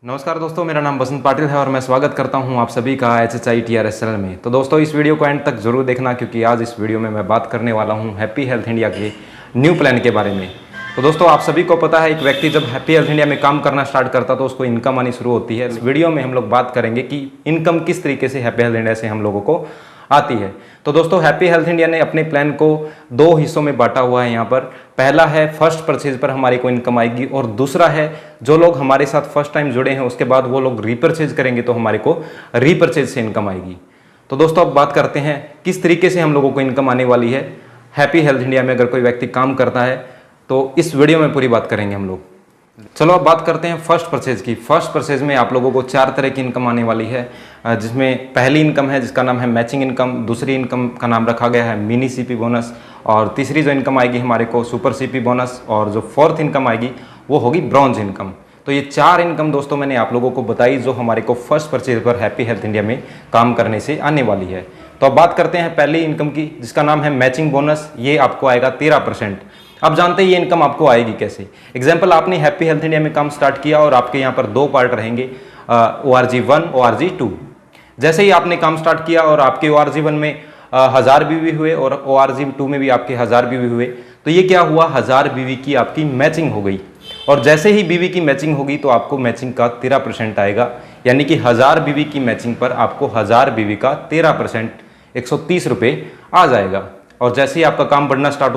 नमस्कार दोस्तों, मेरा नाम बसंत पाटिल है और मैं स्वागत करता हूं आप सभी का HHI TRS चैनल में। तो दोस्तों इस वीडियो को एंड तक जरूर देखना, क्योंकि आज इस वीडियो में मैं बात करने वाला हूं हैप्पी हेल्थ इंडिया के न्यू प्लान के बारे में। तो दोस्तों आप सभी को पता है, एक व्यक्ति जब हैप्पी हेल्थ इंडिया में काम करना स्टार्ट करता तो उसको इनकम आनी शुरू होती है। इस वीडियो में हम लोग बात करेंगे कि इनकम किस तरीके से हैप्पी हेल्थ इंडिया से हम लोगों को आती है। तो दोस्तों हैप्पी हेल्थ इंडिया ने अपने प्लान को दो हिस्सों में बांटा हुआ है। यहाँ पर पहला है फर्स्ट परचेज पर हमारे को इनकम आएगी, और दूसरा है जो लोग हमारे साथ फर्स्ट टाइम जुड़े हैं उसके बाद वो लोग रीपरचेज करेंगे तो हमारे को रीपरचेज से इनकम आएगी। तो दोस्तों अब बात करते हैं किस तरीके से हम लोगों को इनकम आने वाली है हैप्पी हेल्थ इंडिया में। अगर कोई व्यक्ति काम करता है तो इस वीडियो में पूरी बात करेंगे हम लोग। चलो अब बात करते हैं फर्स्ट परचेज की। फर्स्ट परचेज में आप लोगों को 4 तरह की इनकम आने वाली है, जिसमें पहली इनकम है जिसका नाम है मैचिंग इनकम, दूसरी इनकम का नाम रखा गया है मिनी सीपी बोनस, और तीसरी जो इनकम आएगी हमारे को सुपर सीपी बोनस, और जो फोर्थ इनकम आएगी वो होगी ब्रॉन्ज इनकम। तो ये 4 इनकम दोस्तों मैंने आप लोगों को बताई जो हमारे को फर्स्ट परचेज पर हैप्पी हेल्थ इंडिया में काम करने से आने वाली है। तो अब बात करते हैं पहली इनकम की, जिसका नाम है मैचिंग बोनस। ये आपको आएगा 13%। अब जानते हैं ये इनकम आपको आएगी कैसे। एग्जाम्पल, आपने हैप्पी हेल्थ इंडिया में काम स्टार्ट किया और आपके यहाँ पर 2 पार्ट रहेंगे, ORG1 ORG2। जैसे ही आपने काम स्टार्ट किया और आपके ORG1 में 1000 बीवी हुए और ORG2 में भी आपके 1000 बीवी हुए, तो ये क्या हुआ, 1000 बीवी की आपकी मैचिंग हो गई। और जैसे ही बीवी की मैचिंग होगी तो आपको मैचिंग का 13% आएगा, यानी कि 1000 बीवी की मैचिंग पर आपको 1000 बीवी का 13% 130 रुपये आ जाएगा। और जैसे ही आपका काम बढ़ना स्टार्ट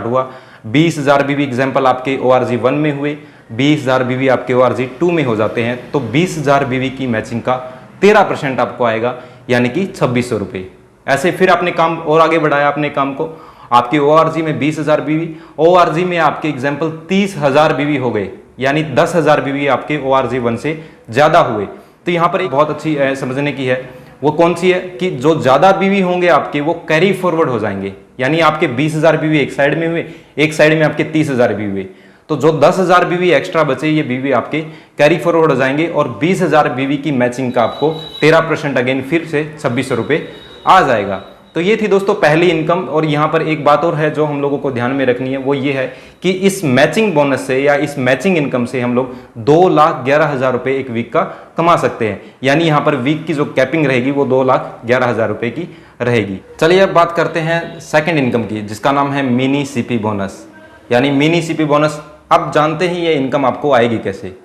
हुआ 20,000 बीवी एग्जाम्पल आपके ORG1 में हुए, 20,000 बीवी आपके ORG2 में हो जाते हैं, तो 20,000 बीवी की मैचिंग का 13% आपको आएगा, यानी कि 2600 रुपये। ऐसे फिर आपने काम और आगे बढ़ाया अपने काम को, आपके ORG में 20,000 बीवी, ORG में आपके एग्जाम्पल 30,000 बीवी हो गए, यानी 10,000 बीवी आपके ORG1 से ज़्यादा हुए। तो यहाँ पर एक बहुत अच्छी समझने की है, वो कौन सी है कि जो ज़्यादा बीवी होंगे आपके वो कैरी फॉरवर्ड हो जाएंगे, यानी आपके 20,000 बीवी एक साइड में हुए, एक साइड में आपके 30,000 बीवी हुए, तो जो 10,000 बीवी एक्स्ट्रा बचे ये बीवी आपके कैरी फॉरवर्ड हो जाएंगे, और 20,000 बीवी की मैचिंग का आपको 13% अगेन फिर से 2600 रुपये आ जाएगा। तो ये थी दोस्तों पहली इनकम। और यहाँ पर एक बात और है जो हम लोगों को ध्यान में रखनी है, वो ये है कि इस मैचिंग बोनस से या इस मैचिंग इनकम से हम लोग 2,11,000 रुपये एक वीक का कमा सकते हैं, यानी यहाँ पर वीक की जो कैपिंग रहेगी वो 2,11,000 रुपये की रहेगी। चलिए अब बात करते हैं सेकेंड इनकम की, जिसका नाम है मिनी सीपी बोनस, यानी मिनी सीपी बोनस। अब जानते ही ये इनकम आपको आएगी कैसे।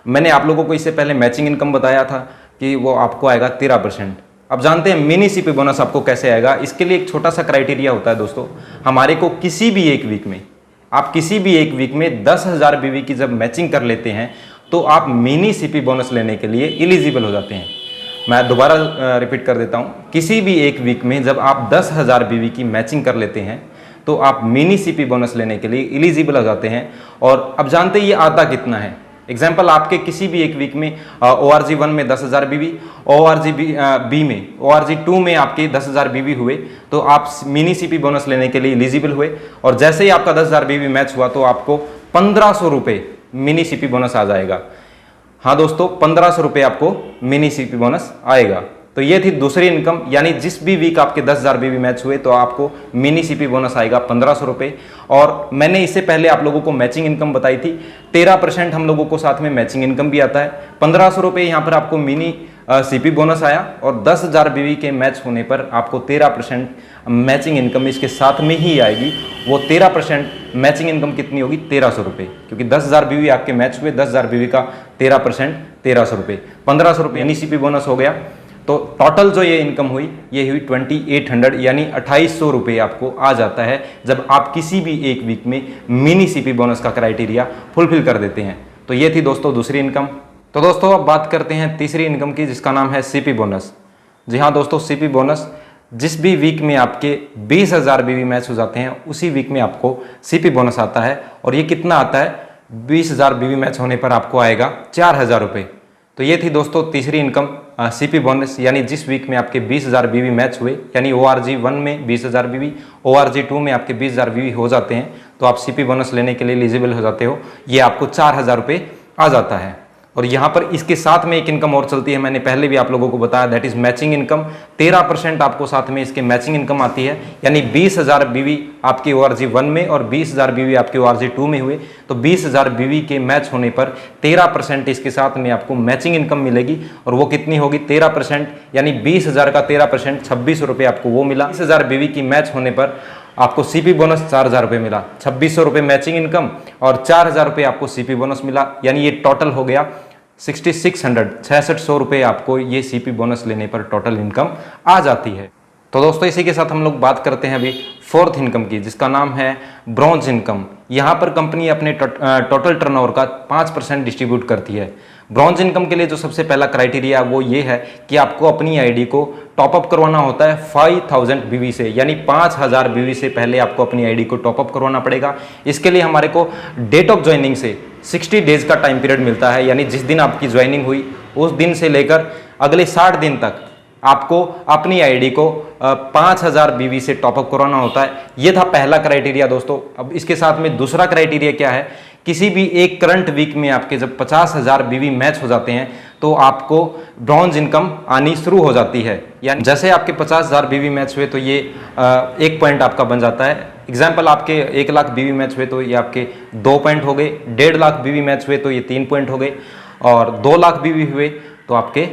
मैंने आप लोगों को इससे पहले मैचिंग इनकम बताया था कि वो आपको आएगा 13%। अब जानते हैं मिनी सीपी बोनस आपको कैसे आएगा। इसके लिए एक छोटा सा क्राइटेरिया होता है दोस्तों, हमारे को किसी भी एक वीक में, आप किसी भी एक वीक में 10,000 बीवी की जब मैचिंग कर लेते हैं तो आप मिनी सीपी बोनस लेने के लिए एलिजिबल हो जाते हैं। मैं दोबारा रिपीट कर देता हूँ, किसी भी एक वीक में जब आप 10,000 बीवी की मैचिंग कर लेते हैं तो आप मिनी सीपी बोनस लेने के लिए एलिजिबल हो जाते हैं। और अब जानते हैं ये आता कितना है। एग्जाम्पल, आपके किसी भी एक वीक में ORG1 में 10,000 बीवी, ORG2 में आपके 10,000 बीवी हुए, तो आप मिनी सीपी बोनस लेने के लिए एलिजिबल हुए। और जैसे ही आपका 10,000 बीवी मैच हुआ तो आपको 1,500 रुपये मिनी सीपी बोनस आ जाएगा। हाँ दोस्तों, 1,500 रुपये आपको मिनी सीपी बोनस आएगा। तो ये थी दूसरी इनकम, यानी जिस भी वीक आपके 10,000 बीवी मैच हुए तो आपको मिनी सीपी बोनस आएगा 1,500 रुपये। और मैंने इससे पहले आप लोगों को मैचिंग इनकम बताई थी, 13% हम लोगों को साथ में मैचिंग इनकम भी आता है। 1,500 रुपये यहाँ पर आपको मिनी सीपी बोनस आया, और 10,000 बीवी के मैच होने पर आपको 13% मैचिंग इनकम इसके साथ में ही आएगी। वो 13% मैचिंग इनकम कितनी होगी, 1,300 रुपये, क्योंकि 10,000 बीवी आपके मैच हुए, 10,000 बीवी का 13% 1,300 रुपये, 1,500 रुपये मिनी सीपी बोनस हो गया। तो टोटल जो ये इनकम हुई ये हुई 2,800, यानी 2,800 रुपये आपको आ जाता है जब आप किसी भी एक वीक में मिनी सीपी बोनस का क्राइटेरिया फुलफिल कर देते हैं। तो ये थी दोस्तों दूसरी इनकम। तो दोस्तों अब बात करते हैं तीसरी इनकम की, जिसका नाम है सीपी बोनस। जी हाँ दोस्तों, सीपी बोनस, जिस भी वीक में आपके 20,000 बीवी मैच हो जाते हैं उसी वीक में आपको सीपी बोनस आता है। और ये कितना आता है, 20,000 बीवी मैच होने पर आपको आएगा 4,000 रुपये। तो ये थी दोस्तों तीसरी इनकम सीपी बोनस, यानी जिस वीक में आपके 20,000 बीवी मैच हुए, यानी ORG1 में 20,000 बीवी, ORG2 में आपके 20,000 बीवी हो जाते हैं, तो आप सीपी बोनस लेने के लिए एलिजिबल हो जाते हो। ये आपको 4,000 रुपये आ जाता है। और यहाँ पर इसके साथ में एक इनकम और चलती है, मैंने पहले भी आप लोगों को बताया, दैट इज मैचिंग इनकम। 13% आपको साथ में इसके मैचिंग इनकम आती है, यानी 20,000 बीवी आपकी ORG 1 में और 20,000 बीवी आपकी ORG 2 में हुए तो 20,000 बीवी के मैच होने पर 13% इसके साथ में आपको मैचिंग इनकम मिलेगी। और वो कितनी होगी? 13%, यानी 20,000 का 13% 2600 रुपये आपको वो मिला। 20,000 बीवी की मैच होने पर आपको CP बोनस 4,000 रुपये मिला। 2600 रुपये मैचिंग इनकम और 4,000 रुपये आपको CP बोनस मिला, यानी ये टोटल हो गया 6600 रुपये आपको ये CP बोनस लेने पर टोटल इनकम आ जाती है। तो दोस्तों इसी के साथ हम लोग बात करते हैं अभी फोर्थ इनकम की, जिसका नाम है ब्रॉन्ज इनकम। यहाँ पर कंपनी अपने टोटल टर्नओवर का 5% डिस्ट्रीब्यूट करती है। ब्रॉन्ज इनकम के लिए जो सबसे पहला क्राइटेरिया वो ये है कि आपको अपनी आईडी को टॉपअप करवाना होता है 5000 बीवी से, यानी 5000 बीवी से पहले आपको अपनी आईडी को टॉपअप करवाना पड़ेगा। इसके लिए हमारे को डेट ऑफ ज्वाइनिंग से 60 डेज का टाइम पीरियड मिलता है, यानी जिस दिन आपकी ज्वाइनिंग हुई उस दिन से लेकर अगले 60 दिन तक आपको अपनी आईडी को 5000 बीवी से टॉपअप करवाना होता है। यह था पहला क्राइटेरिया दोस्तों। अब इसके साथ में दूसरा क्राइटेरिया क्या है? किसी भी एक करंट वीक में आपके जब 50,000 बीवी मैच हो जाते हैं तो आपको ब्रॉन्ज इनकम आनी शुरू हो जाती है। यानी जैसे आपके 50,000 बीवी मैच हुए तो ये 1 पॉइंट आपका बन जाता है। एग्जाम्पल, आपके 1 लाख बीवी मैच हुए तो ये आपके 2 पॉइंट हो गए, 1.5 लाख बीवी मैच हुए तो ये 3 पॉइंट हो गए, और 2 लाख बीवी हुए तो आपके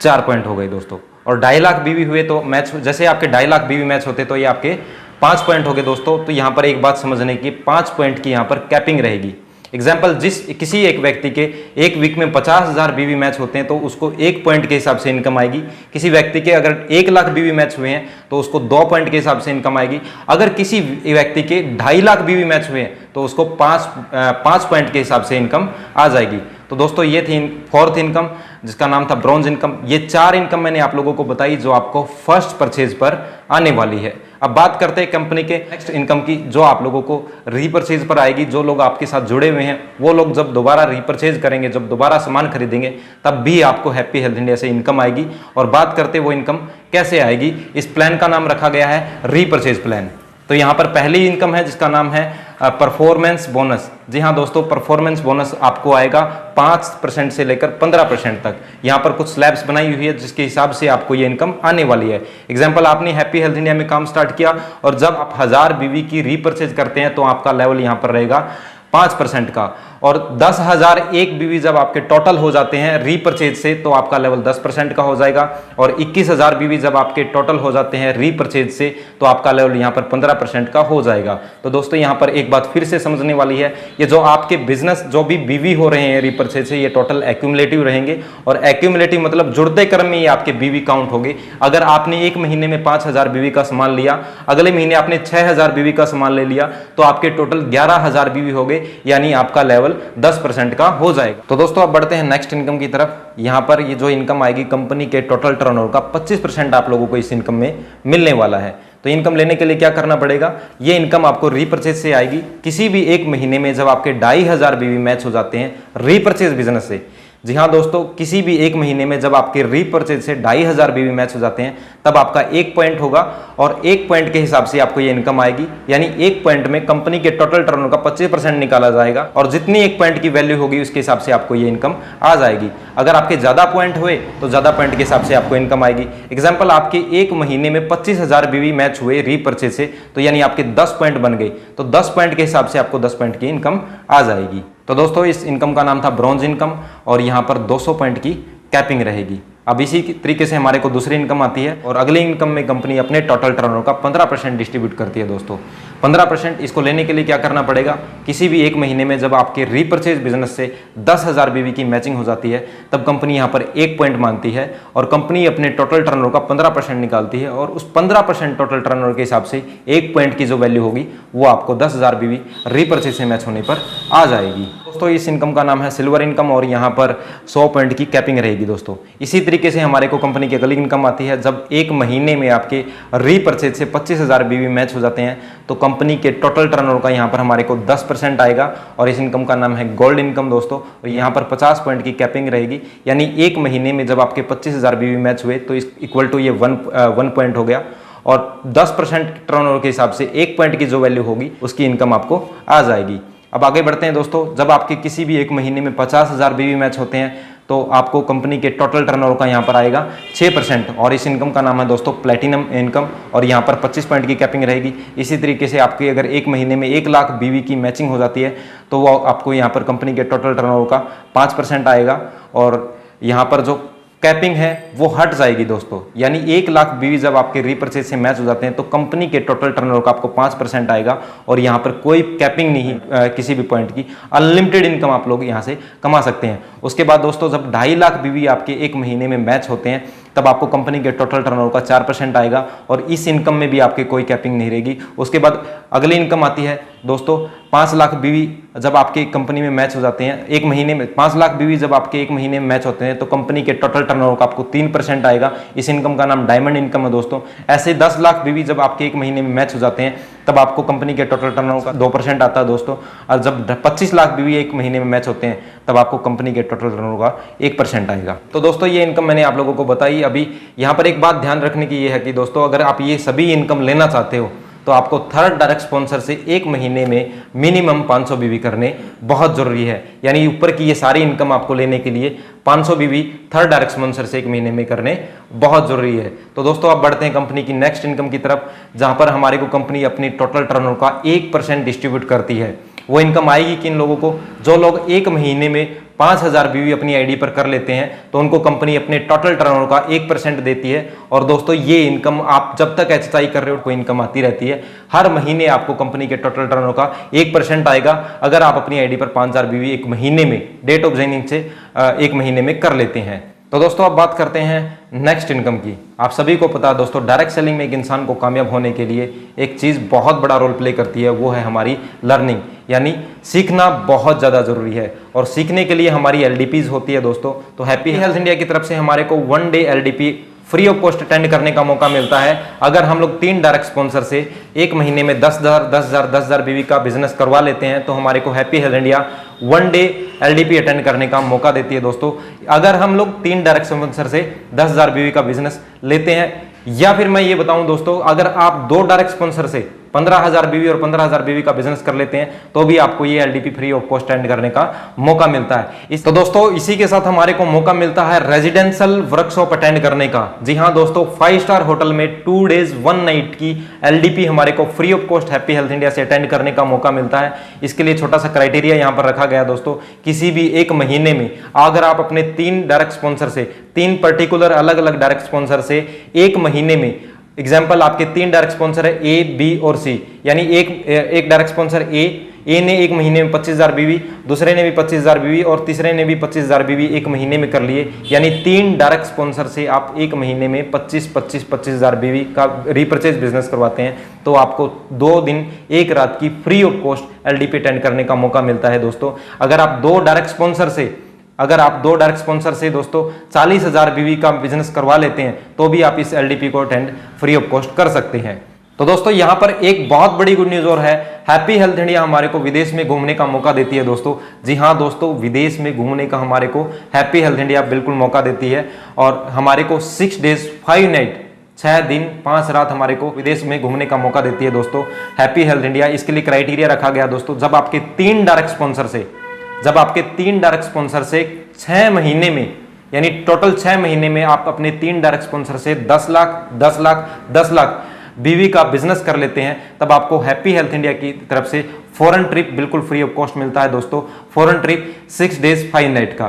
4 पॉइंट हो गए दोस्तों। और 2.5 लाख बीवी हुए तो मैच, जैसे आपके 2.5 लाख बीवी मैच होते तो ये आपके 5 पॉइंट हो गए दोस्तों। तो यहाँ पर एक बात समझने की, 5 पॉइंट की यहाँ पर कैपिंग रहेगी। एग्जाम्पल, किसी एक व्यक्ति के एक वीक में 50,000 बीवी मैच होते हैं तो उसको 1 पॉइंट के हिसाब से इनकम आएगी। किसी व्यक्ति के अगर 1 लाख बीवी मैच हुए हैं तो उसको 2 पॉइंट के हिसाब से इनकम आएगी। अगर किसी व्यक्ति के 2.5 लाख बीवी मैच हुए हैं तो उसको 5 पॉइंट के हिसाब से इनकम आ जाएगी। तो दोस्तों ये थी फोर्थ इनकम, जिसका नाम था ब्रॉन्ज इनकम। ये 4 इनकम मैंने आप लोगों को बताई जो आपको फर्स्ट परचेज पर आने वाली है। अब बात करते हैं कंपनी के नेक्स्ट इनकम की, जो आप लोगों को रीपरचेज पर आएगी। जो लोग आपके साथ जुड़े हुए हैं वो लोग जब दोबारा रीपरचेज करेंगे, जब दोबारा सामान खरीदेंगे, तब भी आपको हैप्पी हेल्थ इंडिया से इनकम आएगी। और बात करते हैं वो इनकम कैसे आएगी, इस प्लान का नाम रखा गया है रीपरचेज प्लान। तो यहाँ पर पहली इनकम है जिसका नाम है परफॉर्मेंस बोनस। जी हाँ दोस्तों, परफॉर्मेंस बोनस आपको आएगा 5% से लेकर 15% तक। यहाँ पर कुछ स्लैब्स बनाई हुई है जिसके हिसाब से आपको ये इनकम आने वाली है। एग्जाम्पल, आपने हैप्पी हेल्थ इंडिया में काम स्टार्ट किया और जब आप 1000 बीवी की रीपरचेज करते हैं तो आपका लेवल यहाँ पर रहेगा 5% का। और 10,001 बीवी जब आपके टोटल हो जाते हैं रीपरचेज से तो आपका लेवल 10% का हो जाएगा। और 21,000 बीवी जब आपके टोटल हो जाते हैं रीपरचेज से तो आपका लेवल यहाँ पर 15% का हो जाएगा। तो दोस्तों यहाँ पर एक बात फिर से समझने वाली है, ये जो आपके बिजनेस जो भी बीवी हो रहे हैं रीपरचेज से, ये टोटल एक्यूमुलेटिव रहेंगे। और एक्यूमुलेटिव मतलब जुड़ते क्रम में ये आपके बीवी काउंट होंगे। अगर आपने एक महीने में 5,000 बीवी का सामान लिया, अगले महीने आपने 6,000 बीवी का सामान ले लिया तो आपके टोटल 11,000 बीवी हो गए, यानी आपका लेवल 10% का हो जाएगा। तो दोस्तों अब बढ़ते हैं नेक्स्ट इनकम की तरफ। यहां पर ये जो इनकम आएगी कंपनी के टोटल टर्नओवर का 25% आप लोगों को इस इनकम में मिलने वाला है। तो इनकम लेने के लिए क्या करना पड़ेगा, ये इनकम आपको रीपरचेज से आएगी। किसी भी एक महीने में जब आपके 2,500 बीवी मैच हो जाते हैं रीपरचेज बिजनेस से, जी हाँ दोस्तों, किसी भी एक महीने में जब आपके रीपरचेज से 2,500 बीवी मैच हो जाते हैं तब आपका 1 पॉइंट होगा और 1 पॉइंट के हिसाब से आपको ये इनकम आएगी। यानी 1 पॉइंट में कंपनी के टोटल टर्नओवर का 25% निकाला जाएगा और जितनी 1 पॉइंट की वैल्यू होगी उसके हिसाब से आपको ये इनकम आ जाएगी। अगर आपके ज्यादा पॉइंट हुए तो ज्यादा पॉइंट के हिसाब से आपको इनकम आएगी। एग्जाम्पल, आपके एक महीने में 25,000 बीवी मैच हुए रीपरचेज से तो यानी आपके 10 पॉइंट बन गए, तो 10 पॉइंट के हिसाब से आपको 10 पॉइंट की इनकम आ जाएगी। तो दोस्तों इस इनकम का नाम था ब्रॉन्ज इनकम और यहाँ पर 200 पॉइंट की कैपिंग रहेगी। अब इसी तरीके से हमारे को दूसरी इनकम आती है और अगली इनकम में कंपनी अपने टोटल टर्नओवर का 15% डिस्ट्रीब्यूट करती है दोस्तों। 15% इसको लेने के लिए क्या करना पड़ेगा, किसी भी एक महीने में जब आपके रीपरचेज बिजनेस से 10,000 बीवी की मैचिंग हो जाती है तब कंपनी यहाँ पर 1 पॉइंट मानती है और कंपनी अपने टोटल टर्नओवर का 15% निकालती है और उस 15% टोटल टर्नओवर के हिसाब से 1 पॉइंट की जो वैल्यू होगी वो आपको 10,000 बीवी रीपरचेज से मैच होने पर आ जाएगी। दोस्तों इस इनकम का नाम है सिल्वर इनकम और यहाँ पर 100 पॉइंट की कैपिंग रहेगी दोस्तों। इसी तरीके से हमारे को कंपनी की अगली इनकम आती है जब एक महीने में आपके रीपरचेज से 25,000 बीवी मैच हो जाते हैं तो कंपनी के टोटल टर्नओवर का यहाँ पर हमारे को 10% आएगा और इस इनकम का नाम है गोल्ड इनकम दोस्तों। और यहाँ पर 50 पॉइंट की कैपिंग रहेगी, यानी एक महीने में जब आपके 25,000 बीवी मैच हुए तो इस इक्वल टू ये 1 पॉइंट हो गया और 10% टर्नओवर के हिसाब से 1 पॉइंट की जो वैल्यू होगी उसकी इनकम आपको आ जाएगी। अब आगे बढ़ते हैं दोस्तों। जब आपके किसी भी एक महीने में 50,000 बीवी मैच होते हैं तो आपको कंपनी के टोटल टर्नओवर का यहाँ पर आएगा 6%, और इस इनकम का नाम है दोस्तों प्लैटिनम इनकम, और यहाँ पर 25 पॉइंट की कैपिंग रहेगी। इसी तरीके से आपकी अगर एक महीने में 1 लाख बीवी की मैचिंग हो जाती है तो वो आपको यहाँ पर कंपनी के टोटल टर्नओवर का 5% आएगा, और यहाँ पर जो कैपिंग है वो हट जाएगी दोस्तों। यानी 1 लाख बीवी जब आपके रीपर्चेज से मैच हो जाते हैं तो कंपनी के टोटल टर्नओवर का आपको 5% आएगा, और यहाँ पर कोई कैपिंग नहीं किसी भी पॉइंट की, अनलिमिटेड इनकम आप लोग यहाँ से कमा सकते हैं। उसके बाद दोस्तों जब 2.5 लाख बीवी आपके एक महीने में मैच होते हैं तब आपको कंपनी के टोटल टर्नओवर का 4% आएगा, और इस इनकम में भी आपकी कोई कैपिंग नहीं रहेगी। उसके बाद अगली इनकम आती है दोस्तों 5 लाख बीवी जब आपके कंपनी में मैच हो जाते हैं एक महीने में, 5 लाख बीवी जब आपके एक महीने में मैच होते हैं तो कंपनी के टोटल टर्नओवर का आपको 3% आएगा। इस इनकम का नाम डायमंड इनकम है दोस्तों। ऐसे 10 लाख बीवी जब आपके एक महीने में मैच हो जाते हैं तब आपको कंपनी के टोटल टर्नओवर का 2% आता है दोस्तों, और जब 25 लाख बीवी एक महीने में मैच होते हैं तब आपको कंपनी के टोटल टर्नओवर का 1% आएगा। तो दोस्तों ये इनकम मैंने आप लोगों को बताई। अभी यहाँ पर एक बात ध्यान रखने की ये है कि दोस्तों अगर आप ये सभी इनकम लेना चाहते हो तो आपको थर्ड डायरेक्ट स्पॉन्सर से एक महीने में मिनिमम 500 बीवी करने बहुत जरूरी है। यानी ऊपर की ये सारी इनकम आपको लेने के लिए 500 बीवी थर्ड डायरेक्ट स्पॉन्सर से एक महीने में करने बहुत जरूरी है। तो दोस्तों अब बढ़ते हैं कंपनी की नेक्स्ट इनकम की तरफ, जहां पर हमारे को कंपनी अपनी टोटल टर्नओवर का 1% डिस्ट्रीब्यूट करती है। वो इनकम आएगी किन लोगों को? जो लोग एक महीने में 5,000 बीवी अपनी आईडी पर कर लेते हैं तो उनको कंपनी अपने टोटल टर्नओवर का 1% देती है। और दोस्तों ये इनकम आप जब तक एचएसआई कर रहे हो कोई इनकम आती रहती है। हर महीने आपको कंपनी के टोटल टर्नओवर का 1% आएगा अगर आप अपनी आईडी पर 5,000 बीवी एक महीने में डेट ऑफ ज्वाइनिंग से एक महीने में कर लेते हैं। तो दोस्तों अब बात करते हैं नेक्स्ट इनकम की। आप सभी को पता है दोस्तों डायरेक्ट सेलिंग में एक इंसान को कामयाब होने के लिए एक चीज़ बहुत बड़ा रोल प्ले करती है, वो है हमारी लर्निंग, यानी सीखना बहुत ज़्यादा ज़रूरी है। और सीखने के लिए हमारी एलडीपीज होती है दोस्तों। तो हैप्पी हेल्थ इंडिया की तरफ से हमारे को 1 day LDP free of cost attend करने का मौका मिलता है अगर हम लोग 3 डायरेक्ट स्पॉन्सर से एक महीने में 10,000 बीवी का बिजनेस करवा लेते हैं तो हमारे को happy health India 1 day LDP attend करने का मौका देती है दोस्तों। अगर हम लोग 3 डायरेक्ट स्पॉन्सर से 10,000 बीवी का बिजनेस लेते हैं, या फिर मैं ये बताऊं दोस्तों अगर आप 2 डायरेक्ट स्पॉन्सर से 15,000 बीवी और 15,000 बीवी का बिजनेस कर लेते हैं तो भी आपको ये LDP free of cost attend करने का मौका मिलता है। तो दोस्तों इसी के साथ हमारे को मौका मिलता है रेजिडेंशियल वर्कशॉप अटेंड करने का। जी हाँ दोस्तों, 5 स्टार होटल में 2 डेज 1 नाइट की एलडीपी हमारे को free of cost happy health India से अटेंड करने का मौका मिलता है। इसके लिए छोटा सा क्राइटेरिया यहाँ पर रखा गया दोस्तों, किसी भी एक महीने में अगर आप अपने 3 डायरेक्ट स्पॉन्सर से 3 पर्टिकुलर अलग अलग डायरेक्ट स्पॉन्सर से एक महीने में, एग्जाम्पल आपके 3 डायरेक्ट स्पॉन्सर है ए, बी और सी, यानी एक डायरेक्ट स्पॉन्सर ए ने एक महीने में 25,000 बीवी, दूसरे ने भी 25,000 बीवी और तीसरे ने भी 25,000 बीवी एक महीने में कर लिए, यानी 3 डायरेक्ट स्पॉन्सर से आप एक महीने में 25,000 बीवी का रीपर्चेज बिजनेस करवाते हैं तो आपको 2 दिन 1 रात की free of cost LDP attend करने का मौका मिलता है दोस्तों। अगर आप 2 डायरेक्ट स्पॉन्सर से दोस्तों 40,000 बीवी का बिजनेस करवा लेते हैं तो भी आप इस एलडीपी को अटेंड फ्री ऑफ कॉस्ट कर सकते हैं। तो दोस्तों यहां पर एक बहुत बड़ी गुड न्यूज और है, हैप्पी हेल्थ इंडिया हमारे को विदेश में घूमने का मौका देती है दोस्तों। जी हां दोस्तों, विदेश में घूमने का हमारे को हैप्पी हेल्थ इंडिया बिल्कुल मौका देती है और हमारे को 6 डेज 5 नाइट 6 दिन 5 रात हमारे को विदेश में घूमने का मौका देती है दोस्तों हैप्पी हेल्थ इंडिया। इसके लिए क्राइटेरिया रखा गया दोस्तों, जब आपके 3 डायरेक्ट स्पॉन्सर से 6 महीने में, यानी टोटल 6 महीने में आप अपने 3 डायरेक्ट स्पॉन्सर से 10 लाख बीवी का बिजनेस कर लेते हैं तब आपको हैप्पी हेल्थ इंडिया की तरफ से फॉरेन ट्रिप बिल्कुल फ्री ऑफ कॉस्ट मिलता है दोस्तों। फॉरेन ट्रिप 6 डेज 5 नाइट का।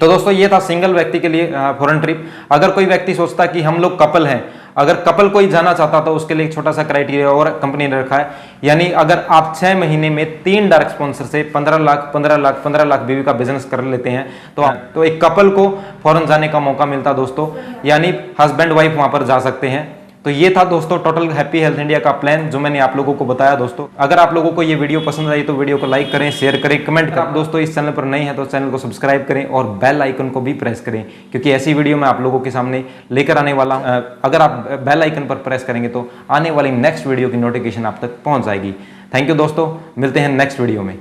तो दोस्तों ये था सिंगल व्यक्ति के लिए फॉरेन ट्रिप। अगर कोई व्यक्ति सोचता कि हम लोग कपल हैं, अगर कपल कोई जाना चाहता तो उसके लिए एक छोटा सा क्राइटेरिया और कंपनी ने रखा है, यानी अगर आप 6 महीने में 3 डायरेक्ट स्पॉन्सर से 15 लाख बीवी का बिजनेस कर लेते हैं तो एक कपल को फॉरेन जाने का मौका मिलता दोस्तों, यानी हस्बैंड वाइफ वहां पर जा सकते हैं। तो ये था दोस्तों टोटल हैप्पी हेल्थ इंडिया का प्लान जो मैंने आप लोगों को बताया दोस्तों। अगर आप लोगों को ये वीडियो पसंद आई तो वीडियो को लाइक करें, शेयर करें, कमेंट करें। आप दोस्तों इस चैनल पर नए हैं तो चैनल को सब्सक्राइब करें और बेल आइकन को भी प्रेस करें, क्योंकि ऐसी वीडियो मैं आप लोगों के सामने लेकर आने वाला हूं। अगर आप बेल आइकन पर प्रेस करेंगे तो आने वाली नेक्स्ट वीडियो की नोटिफिकेशन आप तक पहुंच जाएगी। थैंक यू दोस्तों, मिलते हैं नेक्स्ट वीडियो में।